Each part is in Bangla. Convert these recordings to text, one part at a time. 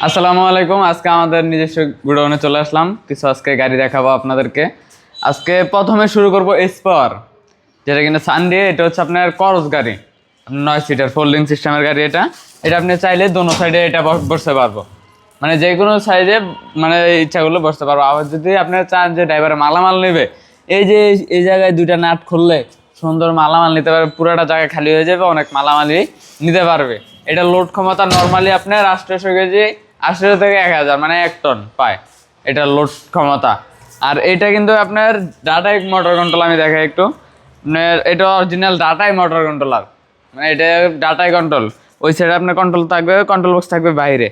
আসসালামু আলাইকুম। আজকে আমাদের নিজস্ব গোডাউনে চলে আসলাম, কিছু আজকে গাড়ি দেখাবো আপনাদেরকে। আজকে প্রথমে শুরু করব এসপাওয়ার, যেটা কিনা সানডে। এটা হচ্ছে আপনার করস গাড়ি, 9 সিটার ফোল্ডিং সিস্টেমের গাড়ি। এটা আপনি চাইলে দোনো সাইডে এটা বসতে পারবো, মানে যে কোনো সাইজে মানে ইচ্ছা করলে বসতে পারবো। আবার যদি আপনারা চান যে ড্রাইভারে মালামাল নেবে, এই জায়গায় দুইটা নাট খুললে সুন্দর মালামাল নিতে পারবে, পুরোটা জায়গা খালি হয়ে যাবে, অনেক মালামালই নিতে পারবে। এটা লোড ক্ষমতা নর্মালি আপনার 800 কেজি, 800 থেকে 1000 মানে 1 টন পায় এটা লোড ক্ষমতা। আর এটা কিন্তু আপনার ডাটাই মোটর কন্ট্রোল, আমি দেখাই একটু। আপনার এটা অরিজিনাল ডাটাই মোটর কন্ট্রোলার, মানে এটা ডাটাই কন্ট্রোল। ওই সাইডে আপনার কন্ট্রোল থাকবে, কন্ট্রোল বক্স থাকবে বাইরে,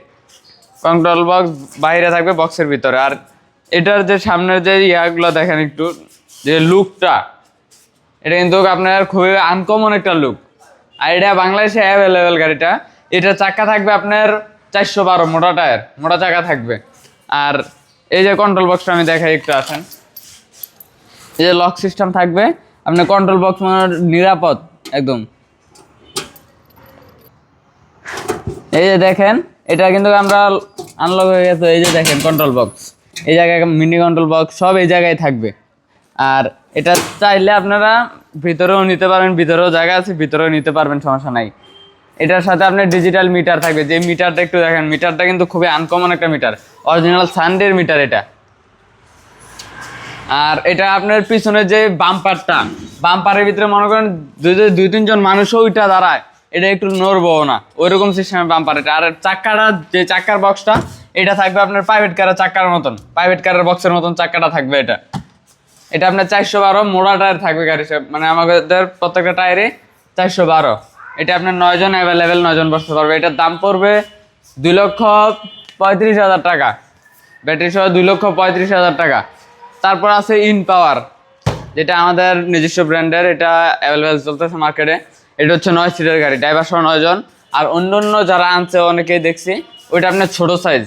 কন্ট্রোল বক্স বাইরে থাকবে বক্সের ভিতরে। আর এটার যে সামনের যে ইয়াগুলো দেখেন একটু, যে লুকটা, এটা কিন্তু আপনার খুবই আনকমন একটা লুক। আর এটা বাংলাদেশে অ্যাভেলেবেল গাড়িটা। এটা চাকা থাকবে আপনার 412 মোটা টায়ার, মোটা চাকা থাকবে। আর এই যে কন্ট্রোল বক্সটা আমি দেখাই একটু, আছেন এই যে লক সিস্টেম থাকবে। আপনার কন্ট্রোল বক্স মানে নিরাপদ একদম। এই যে দেখেন, এটা কিন্তু আমরা আনলক হয়ে গেছে। এই যে দেখেন কন্ট্রোল বক্স, এই জায়গায় মিনি কন্ট্রোল বক্স সব এই জায়গায় থাকবে। আর এটা চাইলে আপনারা ভিতরেও নিতে পারবেন, ভিতরেও জায়গা আছে, ভিতরেও নিতে পারবেন, সমস্যা নাই। এটার সাথে আপনার ডিজিটাল মিটার থাকবে। যে মিটারটা একটু দেখেন, মিটারটা কিন্তু খুবই আনকমন একটা মিটার, অরিজিনাল সানডের মিটার এটা। আর এটা আপনার পিছনের যে বাম্পারের ভিতরে মনে করেন দুই তিনজন মানুষও ওইটা দাঁড়ায়, এটা একটু নড়বো না, ওইরকম সিস্টেমের বাম্পার এটা। আর চাক্কাটা, যে চাক্কার বক্সটা, এটা থাকবে আপনার প্রাইভেট কারের চাক্কার মতন, প্রাইভেট কারের বক্সের মতন চাক্কাটা থাকবে এটা। এটা আপনার 412 মোড়া টায়ার থাকবে গাড়ি, মানে আমাদের প্রত্যেকটা টায়ারে 412। এটা আপনার 9 জন অ্যাভেলেবেল, 9 জন বসতে পারবে। এটার দাম পড়বে 2,35,000 টাকা, ব্যাটারি সহ 2,35,000 টাকা। তারপর আছে ইন পাওয়ার, যেটা আমাদের নিজস্ব ব্র্যান্ডের, এটা অ্যাভেলেবেল চলতেছে মার্কেটে। এটা হচ্ছে 9 সিটের গাড়ি, ড্রাইভার সহ 9 জন। আর অন্য যারা আনছে অনেকেই দেখছি, ওইটা আপনার ছোট সাইজ,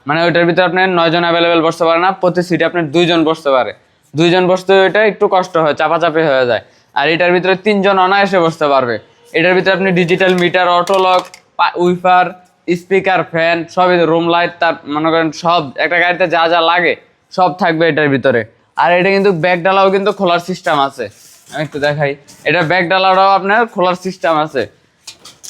মানে ওইটার ভিতরে আপনার 9 জন অ্যাভেলেবেল বসতে পারে না, প্রতি সিটে আপনার 2 জন বসতে পারে। 2 জন বসতে ওইটা একটু কষ্ট হয়, চাপাচাপি হয়ে যায়। আর এটার ভিতরে 3 জন অনায়াসে বসতে পারবে। এটার ভিতরে আপনি digital meter, auto lock, wiper, speaker, fan, সব, রুম লাইট, তার মনে করেন সব, একটা গাড়িতে যা যা লাগে সব থাকবে এটার ভিতরে। আর এটা কিন্তু ব্যাগ ডালাও কিন্তু খোলার সিস্টেম আছে, আমি একটু দেখাই। এটা ব্যাগ ডালাটাও আপনার খোলার সিস্টেম আছে।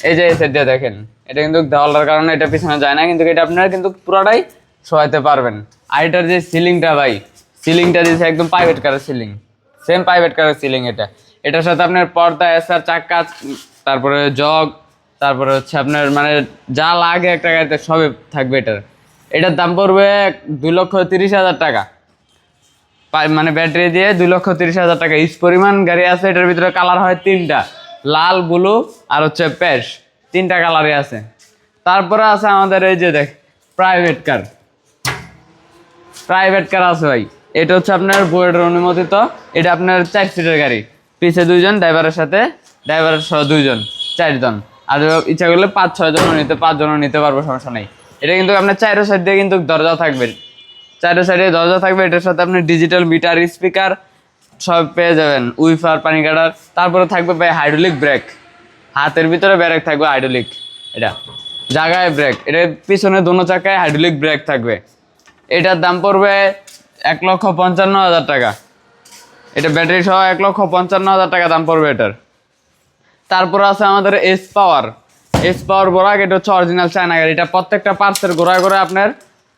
এই যে এই সাইড দিয়ে দেখেন, এটা কিন্তু দেওয়ালার কারণে এটা পিছনে যায় না, কিন্তু এটা আপনারা কিন্তু পুরোটাই শোয়াইতে পারবেন। আর এটার যে সিলিংটা ভাই, সিলিংটা দিয়েছে একদম প্রাইভেট কারের সিলিং, সেম প্রাইভেট কারের সিলিং এটা। এটার সাথে আপনার পর্দা, এসার, চাক্কা, তারপরে জগ, তারপরে হচ্ছে আপনার মানে যা লাগে একটা গাড়িতে সবই থাকবে এটার। এটার দাম পড়বে 2,30,000 টাকা, মানে ব্যাটারি দিয়ে 2,30,000 টাকা। ইস পরিমাণ গাড়ি আছে এটার ভিতরে। কালার হয় 3টা, লাল, ব্লু আর হচ্ছে প্যাশ, 3টা কালারই আছে। তারপরে আছে আমাদের এই যে দেখ প্রাইভেট কার আছে ভাই। এটা হচ্ছে আপনার বোর্ডের অনুমোদিত। এটা আপনার 4 সিটের গাড়ি, পিছে 2 জন, ড্রাইভারের সহ 2 জন, 4 জন। আর ইচ্ছা করলে 5-6 জনও 5 জনও নিতে পারবো, সমস্যা নেই। এটা কিন্তু আপনার 4 সাইড দিয়ে কিন্তু দরজা থাকবে, 4 সাইডে দরজা থাকবে। এটার সাথে আপনি ডিজিটাল মিটার, স্পিকার সব পেয়ে যাবেন, উইফার, পানি কাটার। তারপরে থাকবে ভাই হাইড্রোলিক ব্রেক, হাতের ভিতরে ব্রেক থাকবে হাইড্রোলিক, এটা জায়গায় ব্রেক। এটা পিছনে দোনো চাকায় হাইড্রোলিক ব্রেক থাকবে। এটার দাম পড়বে 1,55,000 টাকা। এটা ব্যাটারি সহ 1,55,000 টাকা দাম পড়বে এটার। তারপর আছে আমাদের এস পাওয়ার বোরাক। এটা হচ্ছে অরিজিনাল চায়না গাড়ি। এটা প্রত্যেকটা পার্টসের গোড়ায় আপনার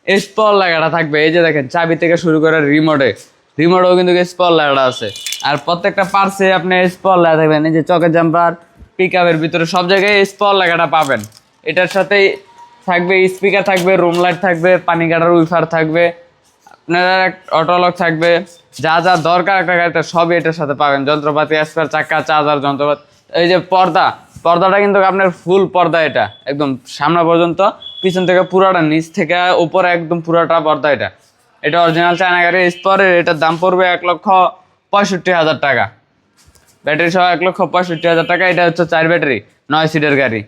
এস পাওয়ার লাগাটা থাকবে। এই যে দেখেন, চাবি থেকে শুরু করে রিমোটেও কিন্তু এস পাওয়ার লাগাটা আছে। আর প্রত্যেকটা পার্টসে আপনি এস পাওয়ার লাগা থাকবেন। এই যে চকের জাম্পার, পিক আপের ভিতরে সব জায়গায় এস পাওয়ার লাগাটা পাবেন। এটার সাথে থাকবে স্পিকার থাকবে, রুম লাইট থাকবে, পানি কাটার উইফার থাকবে, আপনার অটো লক থাকবে, যা যা দরকার একটা গাড়িতে সবই এটার সাথে পাবেন। যন্ত্রপাতি, স্পেয়ার, চাকা, চার্জার, যন্ত্রপাতি। এই যে পর্দাটা কিন্তু আপনার ফুল পর্দা, এটা একদম সামনে পর্যন্ত, পিছন থেকে পুরাটা, নিচ থেকে উপরে একদম পুরাটা পর্দা এটা। এটা অরিজিনাল চায়না গাড়ি স্পরের। এটার দাম পড়বে 1,65,000 টাকা, ব্যাটারি সহ 1,65,000 টাকা। এটা হচ্ছে 4 ব্যাটারি, 9 সিটের গাড়ি।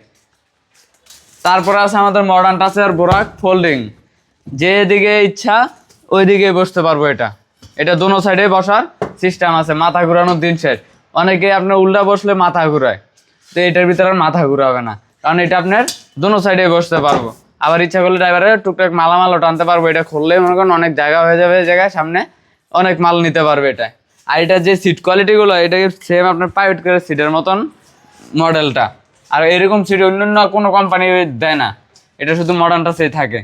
তারপরে আছে আমাদের মডার্ন টাচের বোরাক ফোল্ডিং, যেদিকে ইচ্ছা ওইদিকে বসতে পারবো। এটা দোনো সাইডে বসার সিস্টেম আছে, মাথা ঘুরানোর দিন শেষ। অনেকে আপনার উল্টা বসলে মাথা ঘুরায়, তো এটার ভিতরে আর মাথা ঘুরাবে না, কারণ এটা আপনার দোনো সাইডে বসতে পারবো। আবার ইচ্ছা করলে ড্রাইভারের টুকটাক মালামালও টানতে পারবো, এটা খুললেই মনে করেন অনেক জায়গা হয়ে যাবে, এই জায়গায় সামনে অনেক মাল নিতে পারবে এটা। আর এটা যে সিট কোয়ালিটিগুলো, এটা সেম আপনার প্রাইভেট কারের সিটের মতন মডেলটা। আর এরকম সিট অন্য কোনো কোম্পানি দেয় না, এটা শুধু মডার্নটা সেই থাকে।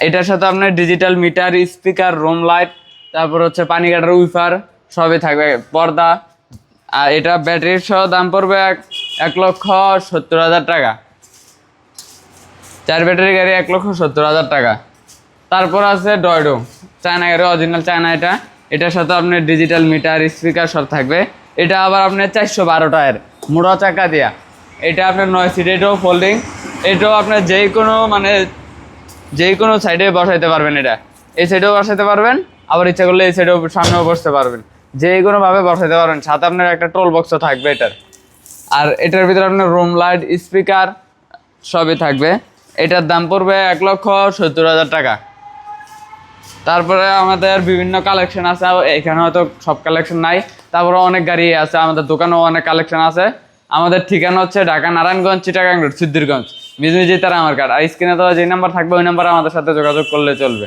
এটার সাথে আপনার digital meter, speaker, room light, তারপর হচ্ছে পানি কাটার উইফার সবই থাকবে, পর্দা। আর এটা ব্যাটারির সহ দাম পড়বে 1,70,000 টাকা। 4 ব্যাটারি গাড়ি 1,70,000 টাকা। তারপর আছে ডয়ডো, চায়না গাড়ি, অরিজিনাল চায়না। এটার সাথে আপনার ডিজিটাল মিটার, স্পিকার সব থাকবে। এটা আবার আপনার 412 টায়ার, মোড়া চাকা দিয়া। এটা আপনার 9 সিট, এটাও ফোল্ডিং। এটাও আপনার যেই কোনো সাইডে বসাইতে পারবেন। এটা এই সাইডেও বসাইতে পারবেন, আবার ইচ্ছা করলে এই সাইডেও সামনেও বসতে পারবেন, যে কোনোভাবে বসাইতে পারবেন। সাথে আপনার একটা টোল বক্সও থাকবে এটার। আর এটার ভিতরে আপনার রুম লাইট, স্পিকার সবই থাকবে। এটার দাম পড়বে 1,70,000 টাকা। তারপরে আমাদের বিভিন্ন কালেকশন আছে, এখানে হয়তো সব কালেকশন নাই, তারপরে অনেক গাড়ি আছে, আমাদের দোকানেও অনেক কালেকশন আছে। আমাদের ঠিকানা হচ্ছে ঢাকা নারায়ণগঞ্জ, চিটাগাং রোড, সিদ্ধিরগঞ্জ, মিজমিজি তারা আমার কার্ড। আর স্ক্রিনে তো যে নাম্বার থাকবে ওই নাম্বারে আমাদের সাথে যোগাযোগ করলে চলবে।